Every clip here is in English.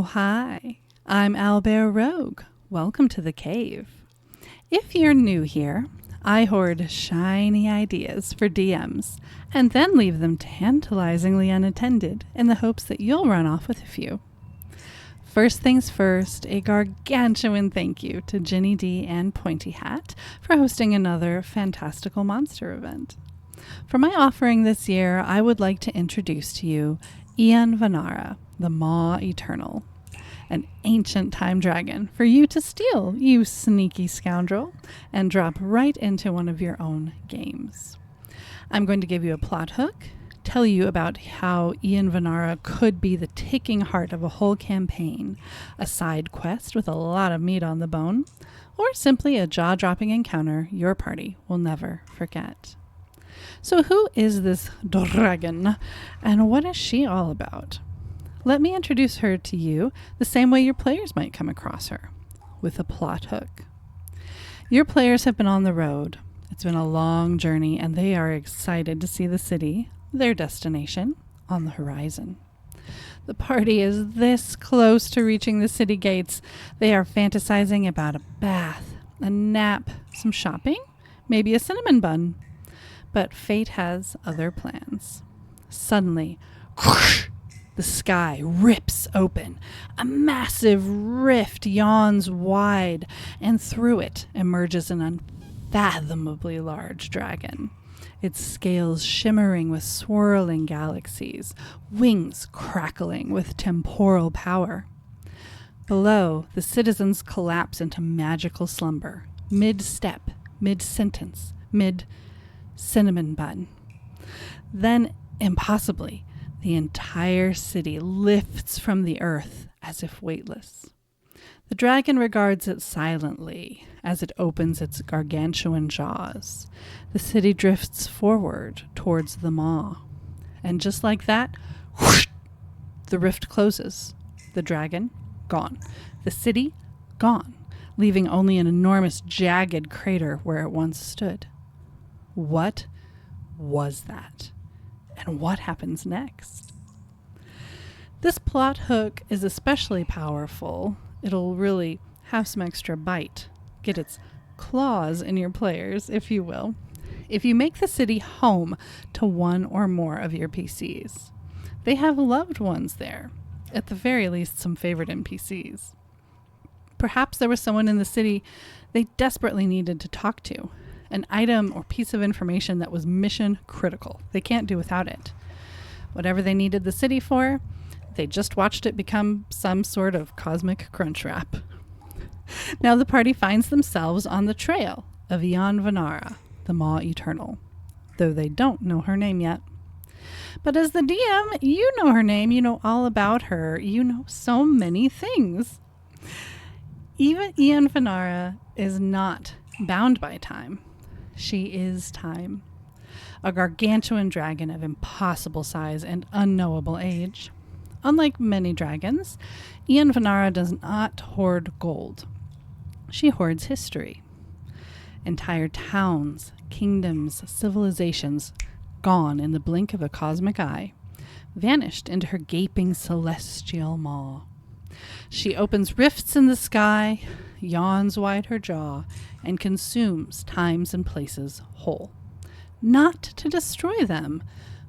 hi. I'm Owlbear Rogue. Welcome to the cave. If you're new here, I hoard shiny ideas for DMs and then leave them tantalizingly unattended in the hopes that you'll run off with a few. First things first, a gargantuan thank you to Ginny D and Pointy Hat for hosting another fantastical monster event. For my offering this year, I would like to introduce to you Ian Vanara the Maw Eternal, an ancient time dragon for you to steal, you sneaky scoundrel, and drop right into one of your own games. I'm going to give you a plot hook, tell you about how Ian Vanara could be the ticking heart of a whole campaign, a side quest with a lot of meat on the bone, or simply a jaw-dropping encounter your party will never forget. So who is this dragon, and what is she all about? Let me introduce her to you the same way your players might come across her, with a plot hook. Your players have been on the road. It's been a long journey, and they are excited to see the city, their destination, on the horizon. The party is this close to reaching the city gates. They are fantasizing about a bath, a nap, some shopping, maybe a cinnamon bun. But fate has other plans. Suddenly, whoosh, the sky rips open. A massive rift yawns wide, and through it emerges an unfathomably large dragon. Its scales shimmering with swirling galaxies, wings crackling with temporal power. Below, the citizens collapse into magical slumber, mid-step, mid-sentence, mid-cinnamon bun. Then, impossibly, the entire city lifts from the earth as if weightless. The dragon regards it silently as it opens its gargantuan jaws. The city drifts forward towards the maw. And just like that, whoosh, the rift closes. The dragon, gone. The city, gone, leaving only an enormous jagged crater where it once stood. What was that? And what happens next? This plot hook is especially powerful. It'll really have some extra bite, get its claws in your players, if you will, if you make the city home to one or more of your PCs. They have loved ones there, at the very least some favorite NPCs. Perhaps there was someone in the city they desperately needed to talk to, an item or piece of information that was mission critical. They can't do without it. Whatever they needed the city for, they just watched it become some sort of cosmic crunch wrap. Now the party finds themselves on the trail of Aeonvenarra the Maw Eternal, though they don't know her name yet. But as the DM, you know her name, you know all about her, you know so many things. Even Ian Vanara is not bound by time. She is time. A gargantuan dragon of impossible size and unknowable age. Unlike many dragons, Ian Vanara does not hoard gold. She hoards history. Entire towns, kingdoms, civilizations gone in the blink of a cosmic eye, vanished into her gaping celestial maw. She opens rifts in the sky, yawns wide her jaw, and consumes times and places whole. Not to destroy them,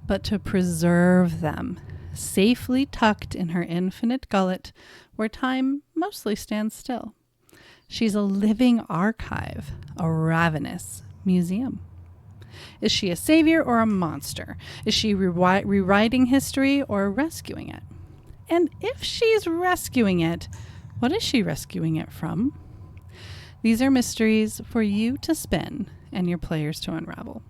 but to preserve them, safely tucked in her infinite gullet where time mostly stands still. She's a living archive, a ravenous museum. Is she a savior or a monster? Is she rewriting history or rescuing it? And if she's rescuing it, what is she rescuing it from? These are mysteries for you to spin and your players to unravel.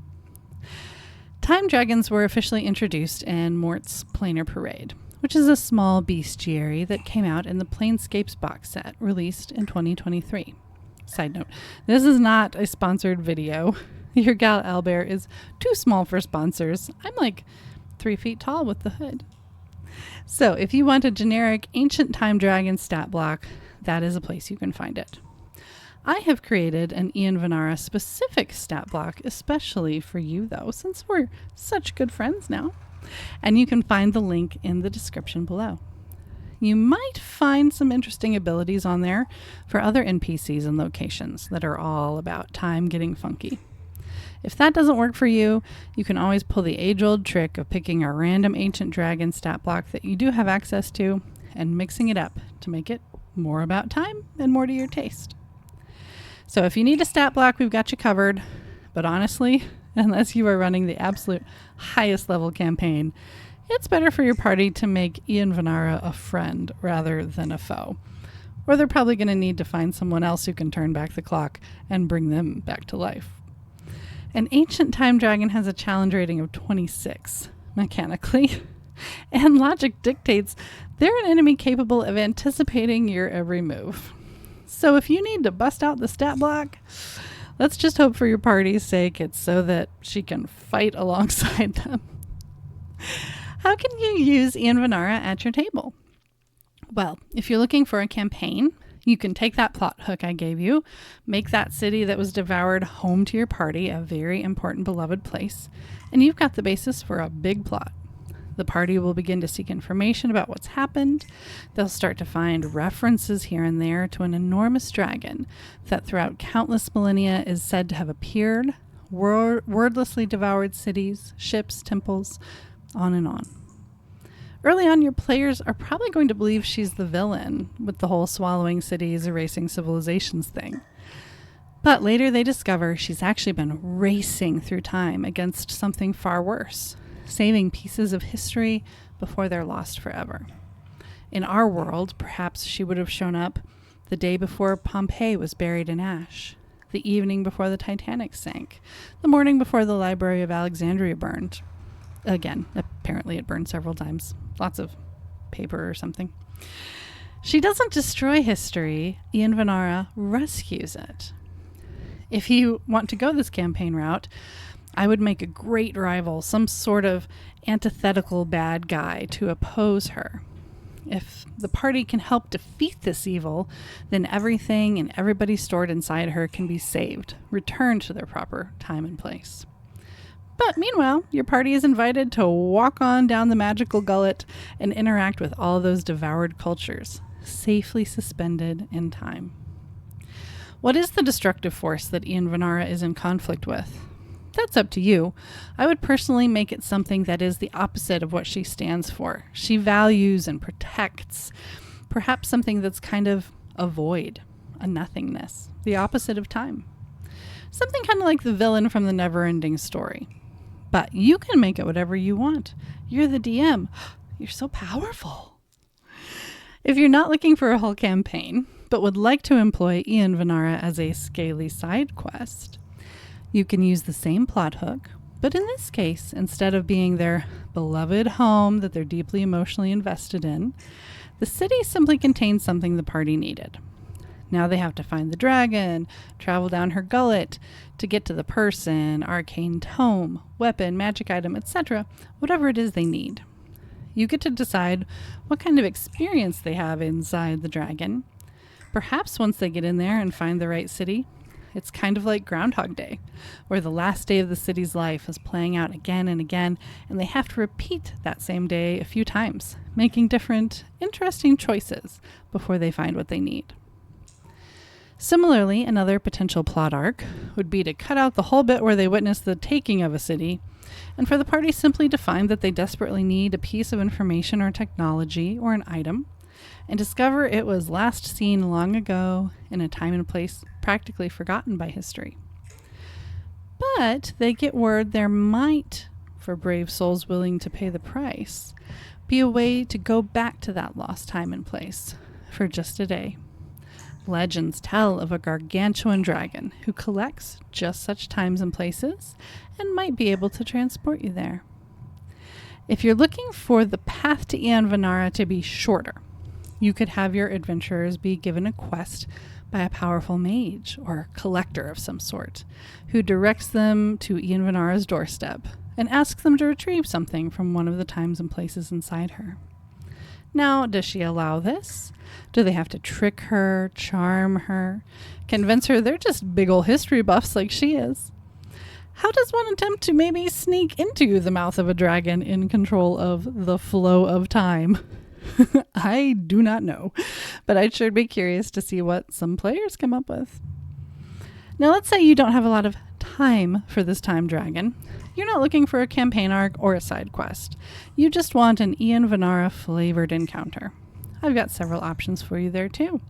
Time dragons were officially introduced in Mort's Planar Parade, which is a small bestiary that came out in the Planescapes box set released in 2023. Side note, this is not a sponsored video. Your gal Owlbear is too small for sponsors. I'm like 3 feet tall with the hood. So if you want a generic ancient time dragon stat block, that is a place you can find it. I have created an Ian Vanara specific stat block, especially for you though, since we're such good friends now. And you can find the link in the description below. you might find some interesting abilities on there for other NPCs and locations that are all about time getting funky. If that doesn't work for you, you can always pull the age-old trick of picking a random ancient dragon stat block that you do have access to and mixing it up to make it more about time and more to your taste. So if you need a stat block, we've got you covered. But honestly, unless you are running the absolute highest level campaign, it's better for your party to make Ian Vanara a friend rather than a foe. Or they're probably going to need to find someone else who can turn back the clock and bring them back to life. An ancient time dragon has a challenge rating of 26, mechanically. And logic dictates they're an enemy capable of anticipating your every move. So if you need to bust out the stat block, let's just hope for your party's sake it's so that she can fight alongside them. How can you use Ian Vanara at your table? Well, if you're looking for a campaign, you can take that plot hook I gave you, make that city that was devoured home to your party, a very important beloved place, and you've got the basis for a big plot. The party will begin to seek information about what's happened. They'll start to find references here and there to an enormous dragon that throughout countless millennia is said to have appeared, wordlessly devoured cities, ships, temples, on and on. Early on, your players are probably going to believe she's the villain with the whole swallowing cities, erasing civilizations thing. But later they discover she's actually been racing through time against something far worse, saving pieces of history before they're lost forever. In our world, perhaps she would have shown up the day before Pompeii was buried in ash, the evening before the Titanic sank, the morning before the Library of Alexandria burned. Again, apparently it burned several times. Lots of paper or something. She doesn't destroy history. Ian Vanara rescues it. If you want to go this campaign route, I would make a great rival, some sort of antithetical bad guy to oppose her. If the party can help defeat this evil, then everything and everybody stored inside her can be saved, returned to their proper time and place. But meanwhile, your party is invited to walk on down the magical gullet and interact with all those devoured cultures, safely suspended in time. What is the destructive force that Ian Vanara is in conflict with? That's up to you. I would personally make it something that is the opposite of what she stands for. She values and protects. Perhaps something that's kind of a void, a nothingness, the opposite of time. Something kind of like the villain from the Never-Ending Story. But you can make it whatever you want. You're the DM. You're so powerful. If you're not looking for a whole campaign, but would like to employ Ian Vanara as a scaly side quest, you can use the same plot hook, but in this case, instead of being their beloved home that they're deeply emotionally invested in, the city simply contains something the party needed. Now they have to find the dragon, travel down her gullet to get to the person, arcane tome, weapon, magic item, etc., whatever it is they need. You get to decide what kind of experience they have inside the dragon. Perhaps once they get in there and find the right city, it's kind of like Groundhog Day, where the last day of the city's life is playing out again and again, and they have to repeat that same day a few times, making different, interesting choices before they find what they need. Similarly, another potential plot arc would be to cut out the whole bit where they witness the taking of a city, and for the party simply to find that they desperately need a piece of information or technology or an item, and discover it was last seen long ago in a time and place practically forgotten by history. But they get word there might, for brave souls willing to pay the price, be a way to go back to that lost time and place for just a day. Legends tell of a gargantuan dragon who collects just such times and places and might be able to transport you there. If you're looking for the path to Ian Vanara to be shorter, you could have your adventurers be given a quest by a powerful mage or collector of some sort who directs them to Ian Vanara's doorstep and asks them to retrieve something from one of the times and places inside her. Now, does she allow this? Do they have to trick her, charm her, convince her they're just big ol' history buffs like she is? How does one attempt to maybe sneak into the mouth of a dragon in control of the flow of time? I do not know, but I'd sure be curious to see what some players come up with. Now, let's say you don't have a lot of time for this time dragon. You're not looking for a campaign arc or a side quest. You just want an Ian Vanara flavored encounter. I've got several options for you there too.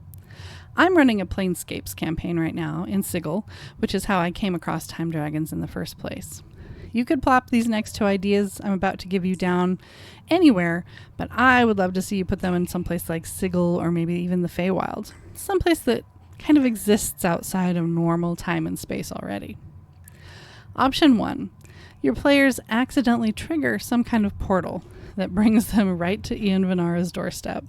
I'm running a Planescapes campaign right now in Sigil, which is how I came across time dragons in the first place. You could plop these next two ideas I'm about to give you down anywhere, but I would love to see you put them in someplace like Sigil or maybe even the Feywild, someplace that kind of exists outside of normal time and space already. Option 1. Your players accidentally trigger some kind of portal that brings them right to Ian Vanara's doorstep.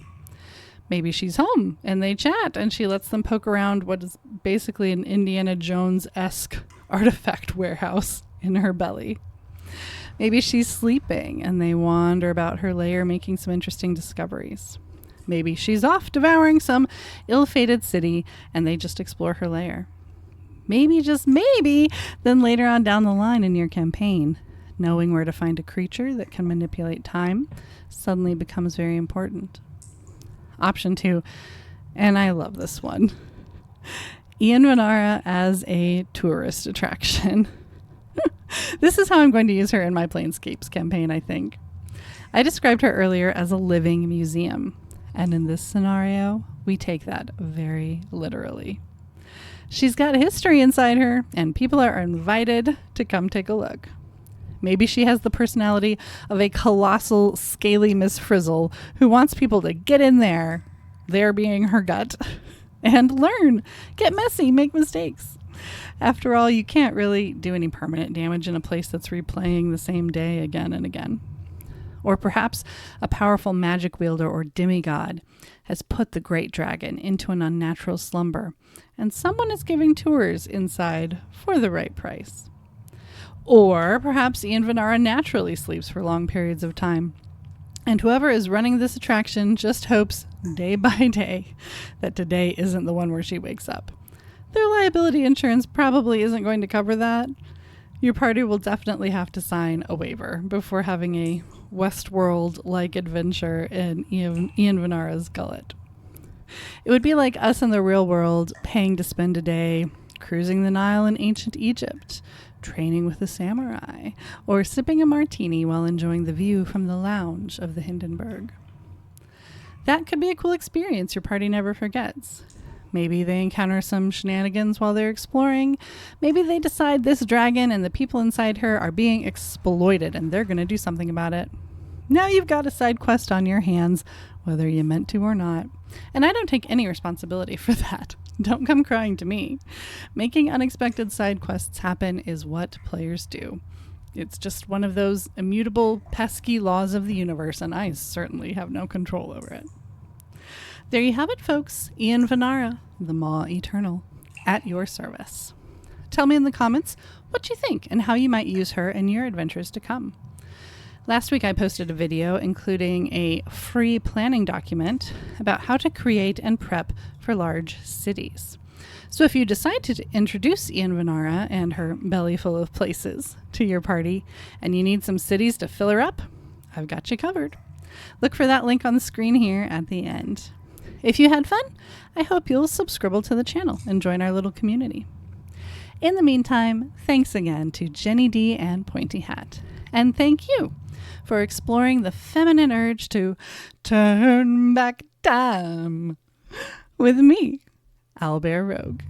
Maybe she's home and they chat and she lets them poke around what is basically an Indiana Jones-esque artifact warehouse in her belly. Maybe she's sleeping and they wander about her lair making some interesting discoveries. Maybe she's off devouring some ill-fated city and they just explore her lair. Maybe, just maybe, then later on down the line in your campaign, knowing where to find a creature that can manipulate time suddenly becomes very important. Option 2, and I love this one, Ian Vanara as a tourist attraction. This is how I'm going to use her in my Planescapes campaign, I think. I described her earlier as a living museum, and in this scenario, we take that very literally. She's got history inside her, and people are invited to come take a look. Maybe she has the personality of a colossal, scaly Miss Frizzle who wants people to get in there being her gut, and learn, get messy, make mistakes. After all, you can't really do any permanent damage in a place that's replaying the same day again and again. Or perhaps a powerful magic wielder or demigod has put the great dragon into an unnatural slumber, and someone is giving tours inside for the right price. Or perhaps Ian Vanara naturally sleeps for long periods of time, and whoever is running this attraction just hopes day by day that today isn't the one where she wakes up. Their liability insurance probably isn't going to cover that. Your party will definitely have to sign a waiver before having a Westworld-like adventure in Ian Vanara's gullet. It would be like us in the real world paying to spend a day cruising the Nile in ancient Egypt, training with a samurai, or sipping a martini while enjoying the view from the lounge of the Hindenburg. That could be a cool experience your party never forgets. Maybe they encounter some shenanigans while they're exploring. Maybe they decide this dragon and the people inside her are being exploited and they're going to do something about it. Now you've got a side quest on your hands, whether you meant to or not. And I don't take any responsibility for that. Don't come crying to me. Making unexpected side quests happen is what players do. It's just one of those immutable, pesky laws of the universe, and I certainly have no control over it. There you have it, folks. Ian Vanara, the Maw Eternal, at your service. Tell me in the comments what you think and how you might use her in your adventures to come. Last week I posted a video including a free planning document about how to create and prep for large cities. So if you decide to introduce Ian Vanara and her belly full of places to your party and you need some cities to fill her up, I've got you covered. Look for that link on the screen here at the end. If you had fun, I hope you'll subscribe to the channel and join our little community. In the meantime, thanks again to Jenny D and Pointy Hat. And thank you for exploring the feminine urge to turn back time with me, Owlbear Rogue.